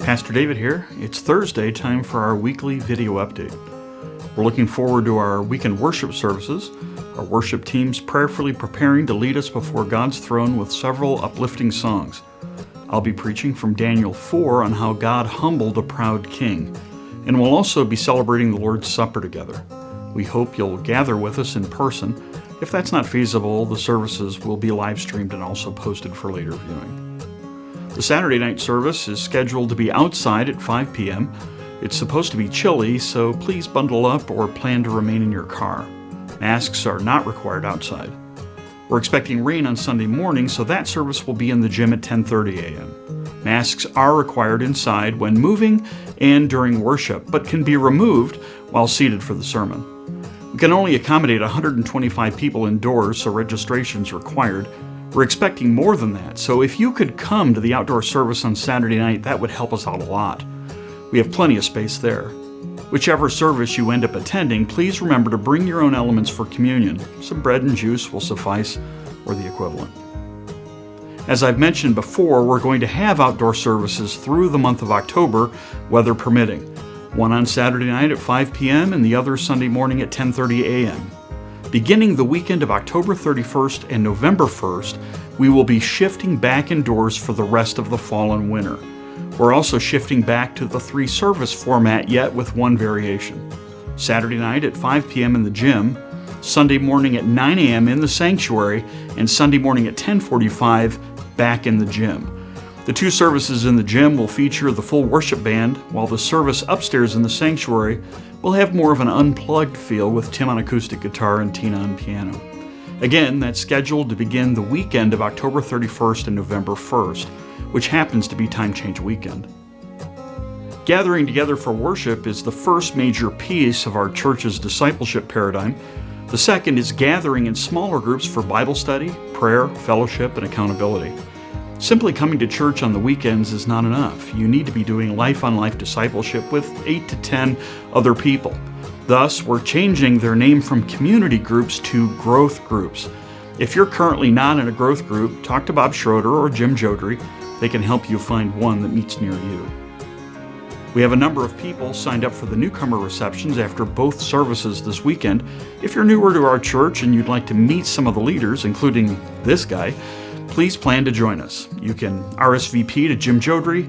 Pastor David here. It's Thursday, time for our weekly video update. We're looking forward to our weekend worship services. Our worship team's prayerfully preparing to lead us before God's throne with several uplifting songs. I'll be preaching from Daniel 4 on how God humbled a proud king, and we'll also be celebrating the Lord's Supper together. We hope you'll gather with us in person. If that's not feasible, the services will be live streamed and also posted for later viewing. The Saturday night service is scheduled to be outside at 5 p.m. It's supposed to be chilly, so please bundle up or plan to remain in your car. Masks are not required outside. We're expecting rain on Sunday morning, so that service will be in the gym at 10:30 a.m. Masks are required inside when moving and during worship, but can be removed while seated for the sermon. We can only accommodate 125 people indoors, so registration is required. We're expecting more than that, so if you could come to the outdoor service on Saturday night, that would help us out a lot. We have plenty of space there. Whichever service you end up attending, please remember to bring your own elements for communion. Some bread and juice will suffice, or the equivalent. As I've mentioned before, we're going to have outdoor services through the month of October, weather permitting. One on Saturday night at 5 p.m. and the other Sunday morning at 10:30 a.m. Beginning the weekend of October 31st and November 1st, we will be shifting back indoors for the rest of the fall and winter. We're also shifting back to the 3-service format, yet with one variation. Saturday night at 5 p.m. in the gym, Sunday morning at 9 a.m. in the sanctuary, and Sunday morning at 10:45 back in the gym. The 2 services in the gym will feature the full worship band, while the service upstairs in the sanctuary will have more of an unplugged feel with Tim on acoustic guitar and Tina on piano. Again, that's scheduled to begin the weekend of October 31st and November 1st, which happens to be Time Change Weekend. Gathering together for worship is the first major piece of our church's discipleship paradigm. The second is gathering in smaller groups for Bible study, prayer, fellowship, and accountability. Simply coming to church on the weekends is not enough. You need to be doing life-on-life discipleship with 8 to 10 other people. Thus, we're changing their name from community groups to growth groups. If you're currently not in a growth group, talk to Bob Schroeder or Jim Jodry. They can help you find one that meets near you. We have a number of people signed up for the newcomer receptions after both services this weekend. If you're newer to our church and you'd like to meet some of the leaders, including this guy, please plan to join us. You can RSVP to Jim Jodry,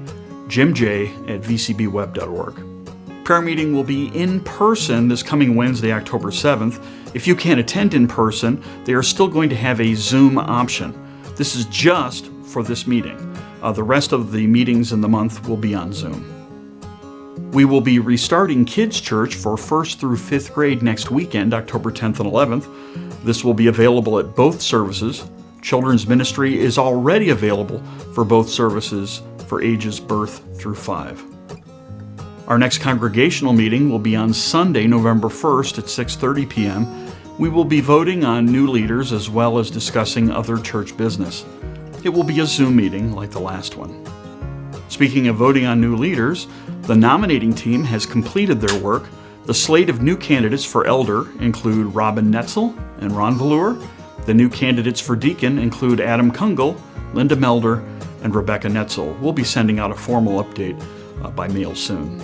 jimj@vcbweb.org. Prayer meeting will be in person this coming Wednesday, October 7th. If you can't attend in person, they are still going to have a Zoom option. This is just for this meeting. The rest of the meetings in the month will be on Zoom. We will be restarting Kids Church for 1st through 5th grade next weekend, October 10th and 11th. This will be available at both services. Children's ministry is already available for both services for ages birth through 5. Our next congregational meeting will be on Sunday, November 1st at 6:30 p.m. We will be voting on new leaders as well as discussing other church business. It will be a Zoom meeting like the last one. Speaking of voting on new leaders, the nominating team has completed their work. The slate of new candidates for elder include Robin Netzel and Ron Velour. The new candidates for deacon include Adam Kungle, Linda Melder, and Rebecca Netzel. We'll be sending out a formal update by mail soon.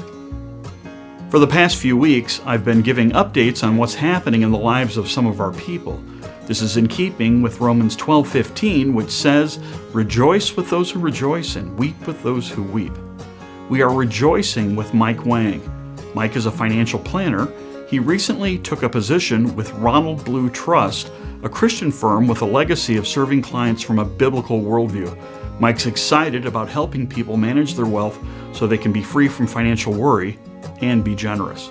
For the past few weeks, I've been giving updates on what's happening in the lives of some of our people. This is in keeping with Romans 12:15, which says, "Rejoice with those who rejoice and weep with those who weep." We are rejoicing with Mike Wang. Mike is a financial planner. He recently took a position with Ronald Blue Trust, a Christian firm with a legacy of serving clients from a biblical worldview. Mike's excited about helping people manage their wealth so they can be free from financial worry and be generous.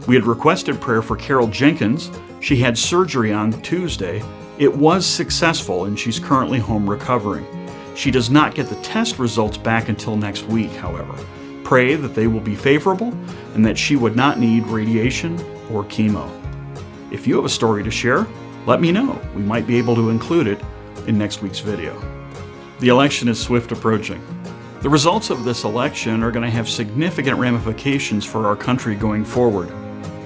We had requested prayer for Carol Jenkins. She had surgery on Tuesday. It was successful and she's currently home recovering. She does not get the test results back until next week, however. Pray that they will be favorable and that she would not need radiation or chemo. If you have a story to share, let me know. We might be able to include it in next week's video. The election is swift approaching. The results of this election are going to have significant ramifications for our country going forward,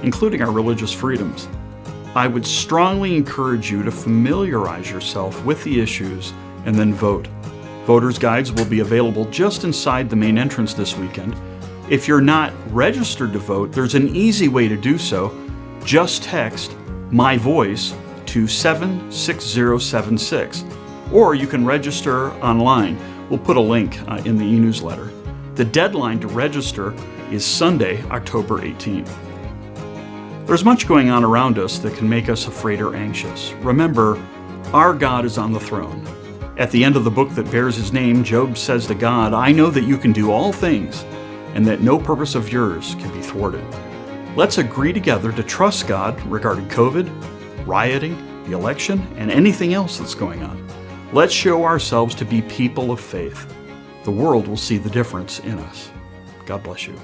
including our religious freedoms. I would strongly encourage you to familiarize yourself with the issues and then vote. Voters' guides will be available just inside the main entrance this weekend. If you're not registered to vote, there's an easy way to do so. Just text My Voice to 76076, or you can register online. We'll put a link in the e-newsletter. The deadline to register is Sunday, October 18th. There's much going on around us that can make us afraid or anxious. Remember, our God is on the throne. At the end of the book that bears his name, Job says to God, I know that you can do all things, and that no purpose of yours can be thwarted. Let's agree together to trust God regarding COVID, rioting, the election, and anything else that's going on. Let's show ourselves to be people of faith. The world will see the difference in us. God bless you.